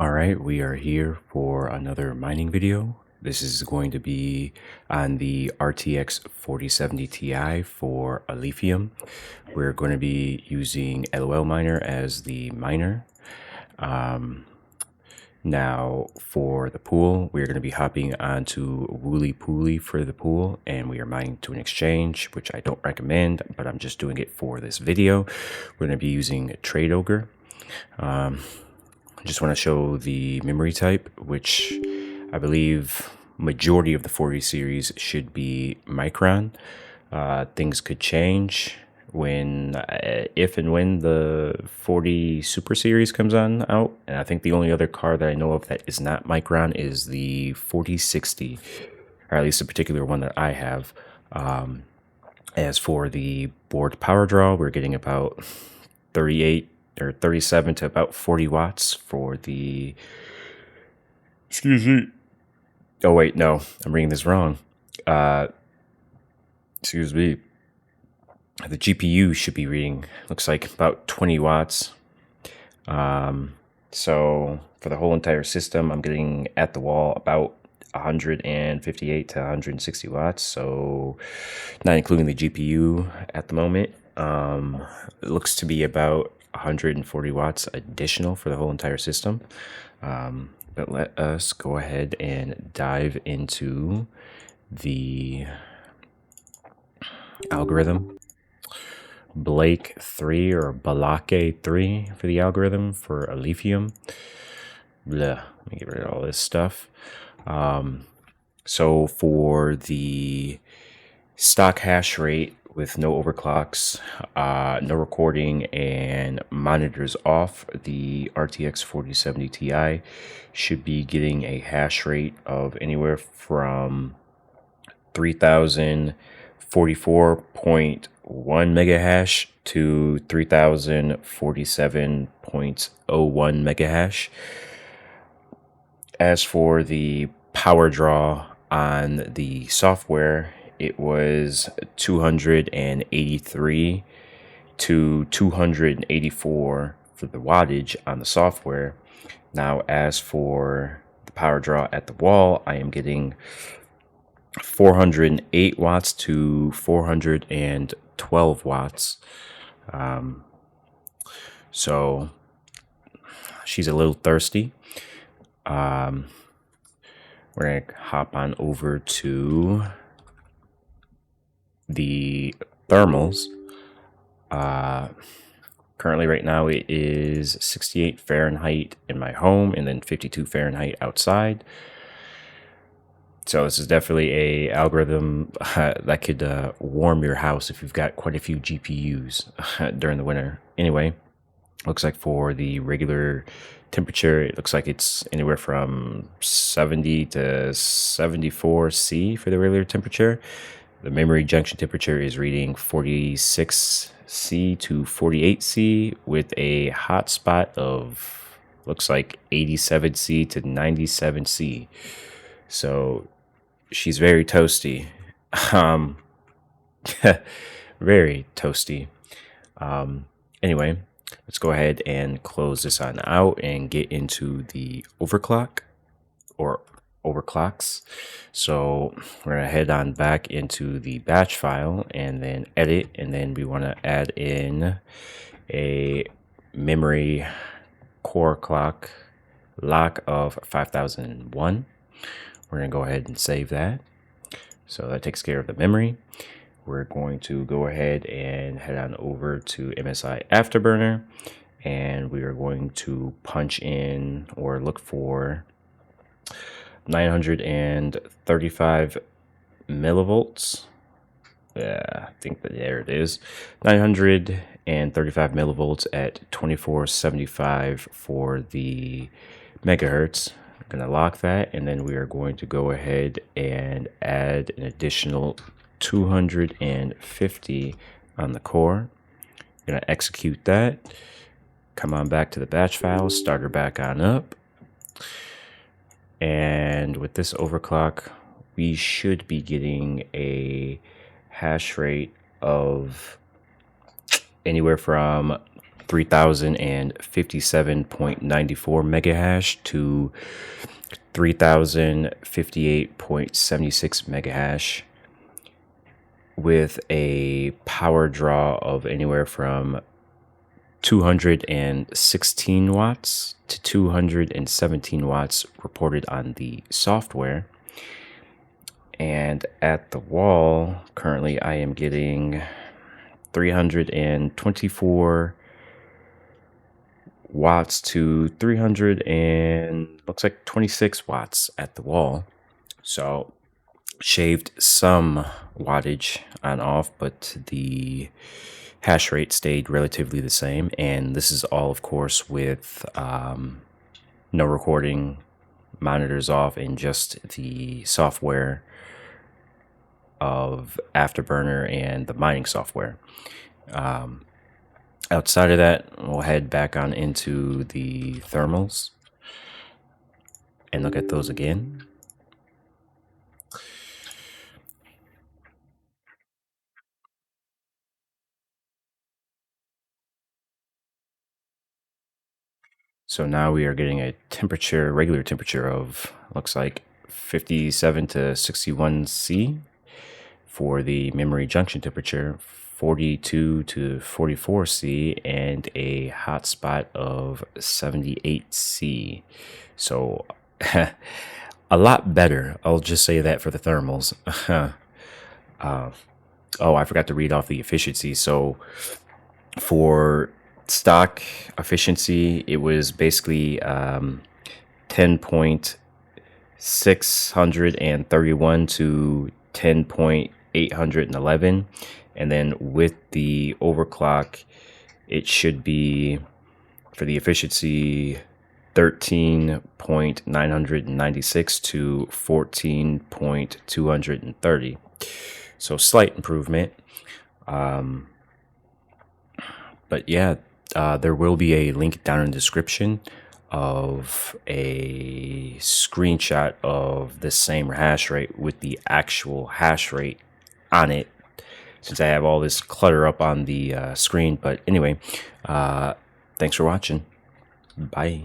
All right, we are here for another mining video. This is going to be on the RTX 4070 Ti for Alephium. We're going to be using LOL miner as the miner. Now for the pool, we're going to be hopping onto Wooly Pooly for the pool, and we are mining to an exchange, which I don't recommend, but I'm just doing it for this video. We're going to be using Trade Ogre. I just want to show the memory type, which I believe majority of the 40 series should be Micron. Things could change when, if and when the 40 Super Series comes on out. And I think the only other card that I know of that is not Micron is the 4060, or at least a particular one that I have. As for the board power draw, we're getting about 38 or 37 to about 40 watts for the, excuse me. Oh wait, no, I'm reading this wrong. Excuse me. The GPU should be reading, looks like about 20 watts. So for the whole entire system, I'm getting at the wall about 158 to 160 watts. So not including the GPU at the moment. It looks to be about 140 watts additional for the whole entire system. But let us go ahead and dive into the algorithm. Blake 3 or Balake 3 for the algorithm for Alephium. Let me get rid of all this stuff. So for the stock hash rate with no overclocks, no recording, and monitors off, the RTX 4070 Ti should be getting a hash rate of anywhere from 3044.1 mega hash to 3047.01 mega hash. As for the power draw on the software, it was 283 to 284 for the wattage on the software. Now, as for the power draw at the wall, I am getting 408 watts to 412 watts. So she's a little thirsty. We're going to hop on over to the thermals. Currently right now it is 68 Fahrenheit in my home and then 52 Fahrenheit outside. So this is definitely a algorithm that could warm your house if you've got quite a few GPUs during the winter. Anyway, looks like for the regular temperature, it looks like it's anywhere from 70 to 74 C for the regular temperature. The memory junction temperature is reading 46 C to 48 C with a hot spot of, looks like 87 C to 97 C. So she's very toasty. Very toasty. Anyway, let's go ahead and close this on out and get into the overclock or overclocks. So we're gonna head on back into the batch file and then edit, and then we want to add in a memory core clock lock of 5001. We're gonna go ahead and save that. So that takes care of the memory. We're going to go ahead and head on over to MSI Afterburner, and we are going to punch in or look for 935 millivolts. I think that there it is. 935 millivolts at 2475 for the megahertz. I'm going to lock that, and then we are going to go ahead and add an additional 250 on the core. I'm going to execute that. Come on back to the batch file, start her back on up. And with this overclock, we should be getting a hash rate of anywhere from 3057.94 mega hash to 3058.76 mega hash, with a power draw of anywhere from 216 watts to 217 watts reported on the software. And at the wall, currently I am getting 324 watts to 300 and looks like 26 watts at the wall. So shaved some wattage on off, but the hash rate stayed relatively the same. And this is all, of course, with no recording, monitors off, and just the software of Afterburner and the mining software. Outside of that, we'll head back on into the thermals and look at those again. So now we are getting a temperature, regular temperature of, looks like 57 to 61 C. For the memory junction temperature, 42 to 44 C, and a hotspot of 78 C. So a lot better. I'll just say that for the thermals. Oh, I forgot to read off the efficiency. So for stock efficiency, it was basically 10.631 to 10.811, and then with the overclock, it should be, for the efficiency, 13.996 to 14.230. So slight improvement. But yeah, there will be a link down in the description of a screenshot of the same hash rate with the actual hash rate on it, since I have all this clutter up on the screen. But anyway, thanks for watching. Bye.